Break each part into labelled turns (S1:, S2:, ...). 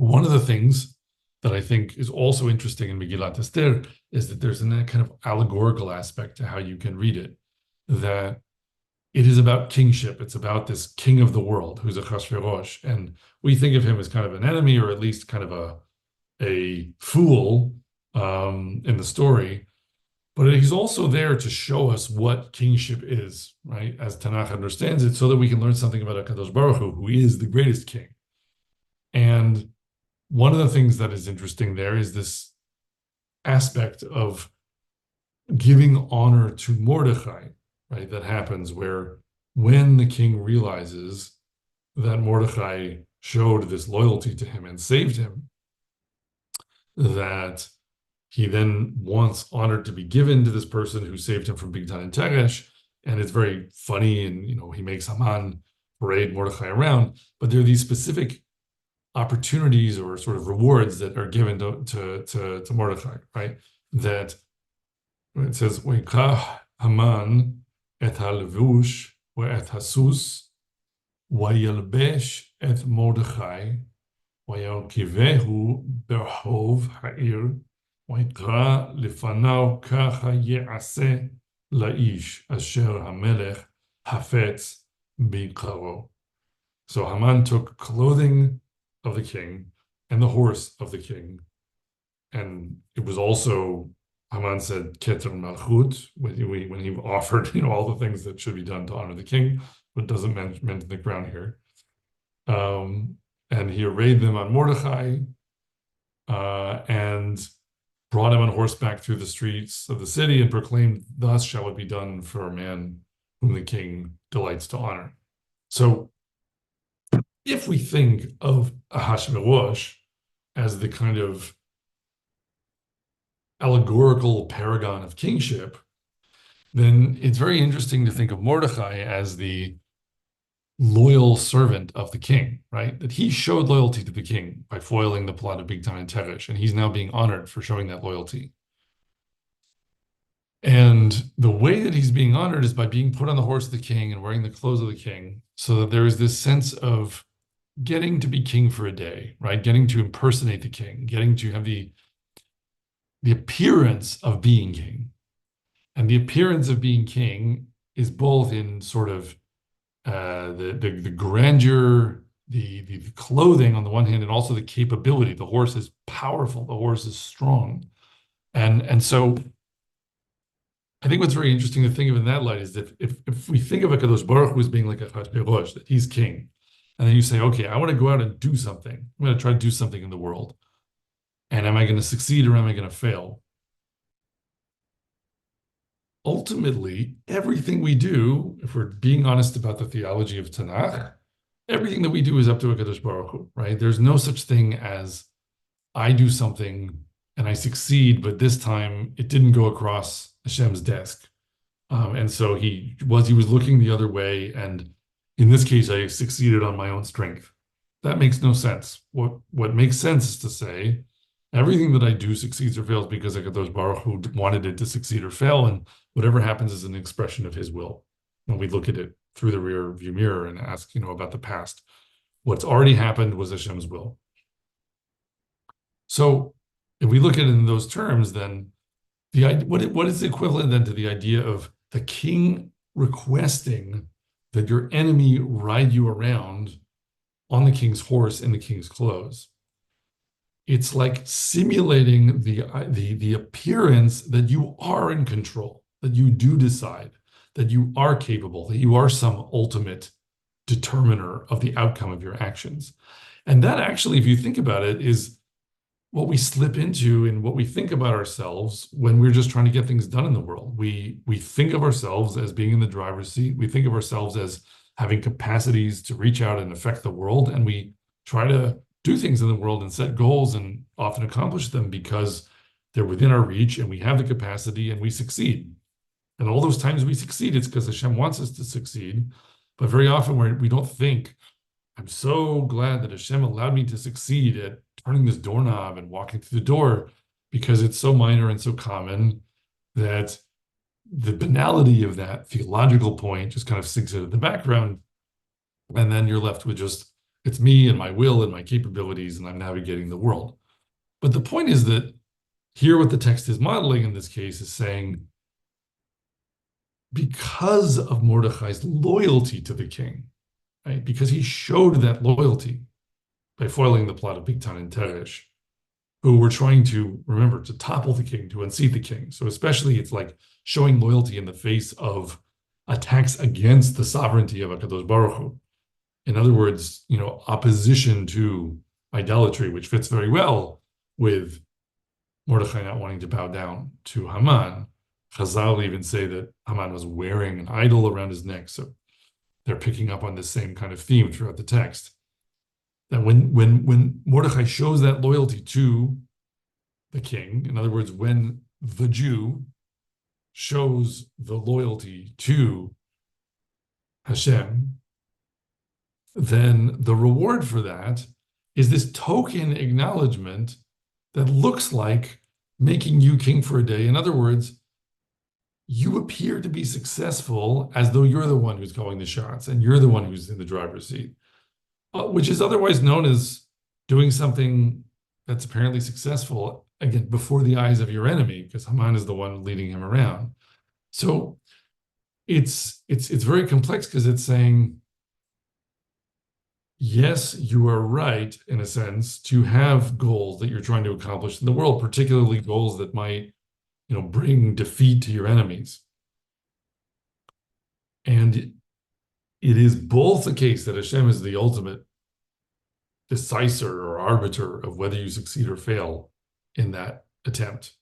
S1: One of the things that I think is also interesting in Megillat Esther is that there's a kind of allegorical aspect to how you can read it, that it is about kingship. It's about this king of the world who's a Chashverosh. And we think of him as kind of an enemy, or at least kind of a fool in the story. But he's also there to show us what kingship is, right? As Tanakh understands it, so that we can learn something about HaKadosh Baruch Hu, who is the greatest king. And one of the things that is interesting there is this aspect of giving honor to Mordechai, right? That happens where when the king realizes that Mordechai showed this loyalty to him and saved him, that he then wants honor to be given to this person who saved him from Bigtan and Teresh. And it's very funny, and he makes Haman parade Mordechai around, but there are these specific opportunities or sort of rewards that are given to Mordechai, right? That it says, "Vayikach Haman et halevush ve'et hasus, vayalbesh et Mordechai, vayarkivehu berhov ha'ir, vayikra lefanav kacha ye'aseh la'ish asher hamelech hafetz bikaro." So Haman took clothing of the king and the horse of the king, and it was also, Haman said, Keter Malchut, when he offered, all the things that should be done to honor the king, but doesn't mention the crown here. And he arrayed them on Mordechai, and brought him on horseback through the streets of the city and proclaimed, "Thus shall it be done for a man whom the king delights to honor." So if we think of Ahasuerus as the kind of allegorical paragon of kingship, then it's very interesting to think of Mordechai as the loyal servant of the king, right? That he showed loyalty to the king by foiling the plot of Bigtan and Teresh, and he's now being honored for showing that loyalty. And the way that he's being honored is by being put on the horse of the king and wearing the clothes of the king, so that there is this sense of getting to be king for a day, right? Getting to impersonate the king, getting to have the appearance of being king. And the appearance of being king is both in sort of the grandeur, the clothing on the one hand, and also the capability. The horse is powerful, the horse is strong. And so I think what's very interesting to think of in that light is that if we think of HaKadosh Baruch Hu as being like a Achashverosh, that he's king, and then you say, okay, I want to go out and do something. I'm going to try to do something in the world. And am I going to succeed or am I going to fail? Ultimately, everything we do, if we're being honest about the theology of Tanakh, everything that we do is up to HaKadosh Baruch Hu, right? There's no such thing as I do something and I succeed, but this time it didn't go across Hashem's desk. And so he was looking the other way, and in this case, I succeeded on my own strength. That makes no sense. What makes sense is to say, everything that I do succeeds or fails because HaKadosh Baruch Hu wanted it to succeed or fail, and whatever happens is an expression of his will. When we look at it through the rear view mirror and ask, about the past, what's already happened was Hashem's will. So if we look at it in those terms, then what is the equivalent then to the idea of the king requesting that your enemy ride you around on the king's horse in the king's clothes? It's like simulating the appearance that you are in control, that you do decide, that you are capable, that you are some ultimate determiner of the outcome of your actions. And that actually, if you think about it, is what we slip into and what we think about ourselves when we're just trying to get things done in the world. We think of ourselves as being in the driver's seat. We think of ourselves as having capacities to reach out and affect the world. And we try to do things in the world and set goals and often accomplish them because they're within our reach and we have the capacity and we succeed. And all those times we succeed, it's because Hashem wants us to succeed. But very often we don't think, I'm so glad that Hashem allowed me to succeed at turning this doorknob and walking through the door, because it's so minor and so common that the banality of that theological point just kind of sinks into the background. And then you're left with just It's me and my will and my capabilities, and I'm navigating the world. But the point is that here, what the text is modeling in this case is saying, because of Mordechai's loyalty to the king, right? Because he showed that loyalty by foiling the plot of Bigtan and Teresh, who were trying to, remember, to topple the king, to unseat the king. So especially it's like showing loyalty in the face of attacks against the sovereignty of HaKadosh Baruch Hu. In other words, opposition to idolatry, which fits very well with Mordechai not wanting to bow down to Haman. Chazal even say that Haman was wearing an idol around his neck. So they're picking up on this same kind of theme throughout the text. That when Mordechai shows that loyalty to the king, in other words, when the Jew shows the loyalty to Hashem, then the reward for that is this token acknowledgement that looks like making you king for a day. In other words, you appear to be successful as though you're the one who's calling the shots and you're the one who's in the driver's seat, which is otherwise known as doing something that's apparently successful, again, before the eyes of your enemy, because Haman is the one leading him around. So it's very complex because it's saying, yes, you are right, in a sense, to have goals that you're trying to accomplish in the world, particularly goals that might, bring defeat to your enemies. And it is both the case that Hashem is the ultimate decisor or arbiter of whether you succeed or fail in that attempt.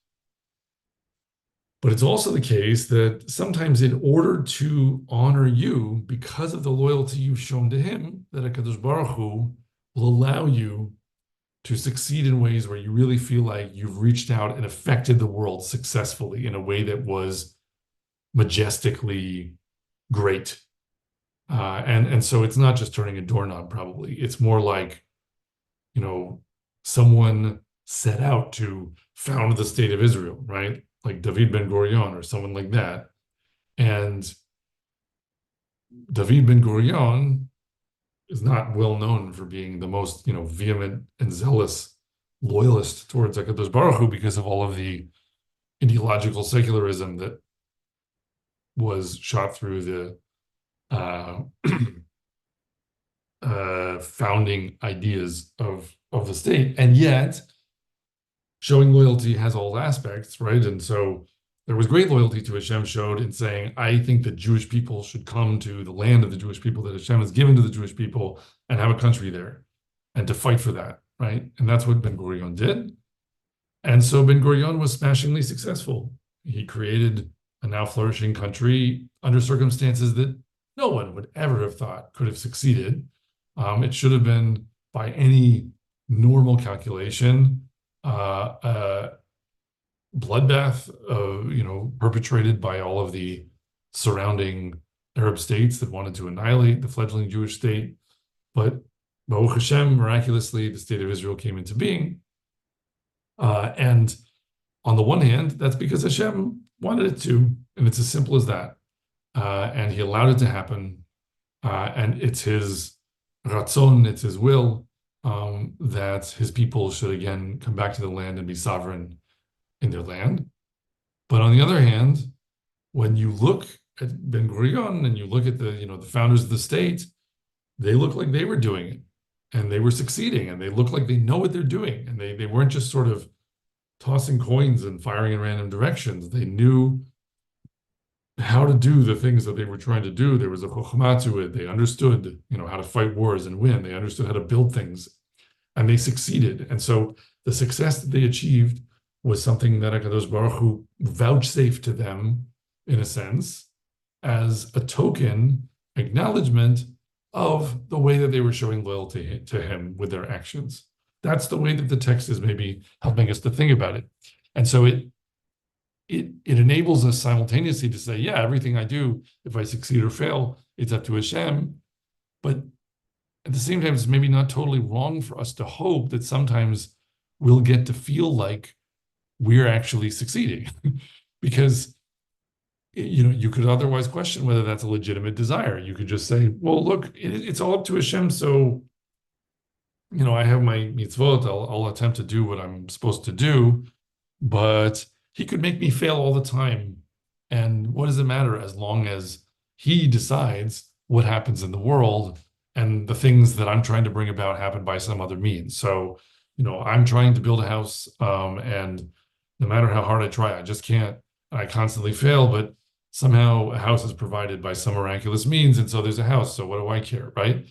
S1: But it's also the case that sometimes in order to honor you, because of the loyalty you've shown to him, that HaKadosh Baruch Hu will allow you to succeed in ways where you really feel like you've reached out and affected the world successfully in a way that was majestically great. And so it's not just turning a doorknob, probably. It's more like, someone set out to found the state of Israel, right? Like David ben Gurion or someone like that. And David ben Gurion is not well known for being the most, vehement and zealous loyalist towards HaKadosh Baruch Hu because of all of the ideological secularism that was shot through the founding ideas of the state. And yet, showing loyalty has all aspects, right? And so there was great loyalty to Hashem showed in saying, I think that Jewish people should come to the land of the Jewish people that Hashem has given to the Jewish people and have a country there and to fight for that, right? And that's what Ben Gurion did. And so Ben Gurion was smashingly successful. He created a now flourishing country under circumstances that no one would ever have thought could have succeeded. It should have been, by any normal calculation, bloodbath, perpetrated by all of the surrounding Arab states that wanted to annihilate the fledgling Jewish state. But Baruch Hashem, miraculously, the state of Israel came into being. And on the one hand, that's because Hashem wanted it to, and it's as simple as that. And he allowed it to happen. And it's his ratzon, it's his will, that his people should again come back to the land and be sovereign in their land. But on the other hand, when you look at Ben Gurion and you look at the founders of the state, they look like they were doing it and they were succeeding and they look like they know what they're doing. And they weren't just sort of tossing coins and firing in random directions. They knew how to do the things that they were trying to do. There was a chokhmah to it. They understood, how to fight wars and win. They understood how to build things, and they succeeded. And so the success that they achieved was something that HaKadosh Baruch Hu vouchsafed to them, in a sense, as a token acknowledgement of the way that they were showing loyalty to him with their actions. That's the way that the text is maybe helping us to think about it. And so it enables us simultaneously to say, yeah, everything I do, if I succeed or fail, it's up to Hashem. But at the same time, it's maybe not totally wrong for us to hope that sometimes we'll get to feel like we're actually succeeding. Because, you could otherwise question whether that's a legitimate desire. You could just say, well, look, it's all up to Hashem, so I have my mitzvot. I'll attempt to do what I'm supposed to do, but he could make me fail all the time. And what does it matter as long as he decides what happens in the world and the things that I'm trying to bring about happen by some other means. So, I'm trying to build a house, and no matter how hard I try, I just can't. I constantly fail, but somehow a house is provided by some miraculous means, and so there's a house. So what do I care, right?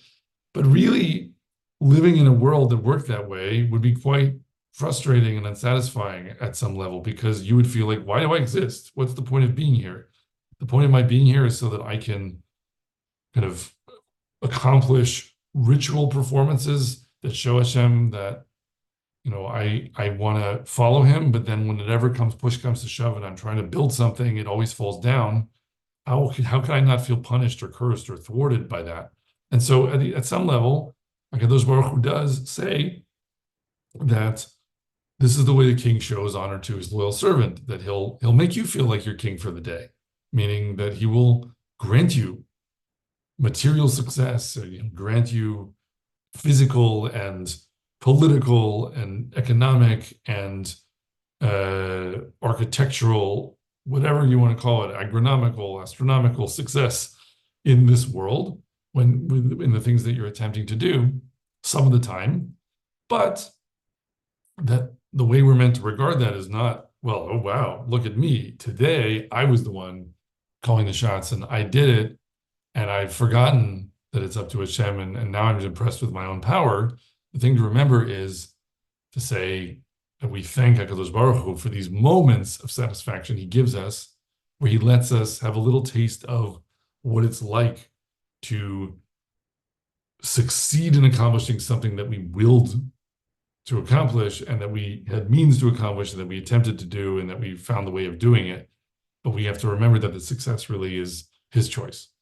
S1: But really, living in a world that worked that way would be quite frustrating and unsatisfying at some level because you would feel like, why do I exist? What's the point of being here? The point of my being here is so that I can kind of accomplish ritual performances that show Hashem that, I want to follow him, but then when it ever comes, push comes to shove, and I'm trying to build something, it always falls down. How can I not feel punished or cursed or thwarted by that? And so at some level, HaKadosh Baruch Hu does say that this is the way the king shows honor to his loyal servant, that he'll make you feel like you're king for the day, meaning that he will grant you material success, grant you physical and political and economic and architectural, whatever you want to call it, agronomical, astronomical success in this world in the things that you're attempting to do some of the time. But that the way we're meant to regard that is not, well, oh wow, look at me. Today I was the one calling the shots and I did it, and I've forgotten that it's up to Hashem, and now I'm impressed with my own power. The thing to remember is to say that we thank HaKadosh Baruch Hu for these moments of satisfaction he gives us, where he lets us have a little taste of what it's like to succeed in accomplishing something that we willed to accomplish and that we had means to accomplish and that we attempted to do and that we found the way of doing it. But we have to remember that the success really is his choice.